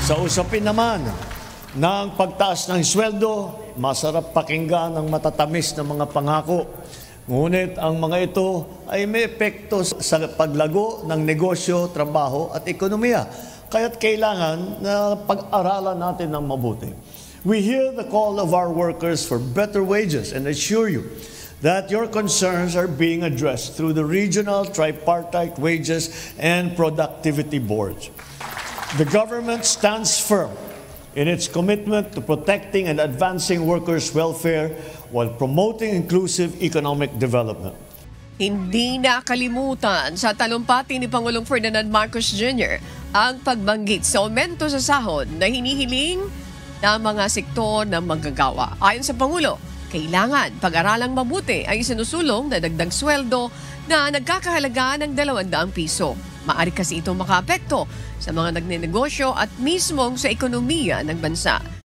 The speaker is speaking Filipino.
Sa usapin naman ng pagtaas ng sweldo, masarap pakinggan ang matatamis na mga pangako. Ngunit ang mga ito ay may epekto sa paglago ng negosyo, trabaho at ekonomiya. Kaya't kailangan na pag-aralan natin ng mabuti. We hear the call of our workers for better wages and assure you that your concerns are being addressed through the regional tripartite wages and productivity boards. The government stands firm in its commitment to protecting and advancing workers' welfare while promoting inclusive economic development. Hindi nakalimutan sa talumpati ni Pangulong Ferdinand Marcos Jr. ang pagbanggit sa aumento sa sahod na hinihiling ng mga sektor ng manggagawa. Ayon sa Pangulo, kailangan pag-aralang mabuti ay sinusulong na dagdag sweldo na nagkakahalaga ng 200 piso. Maaari kasi itong makaapekto sa mga nagnenegosyo at mismong sa ekonomiya ng bansa.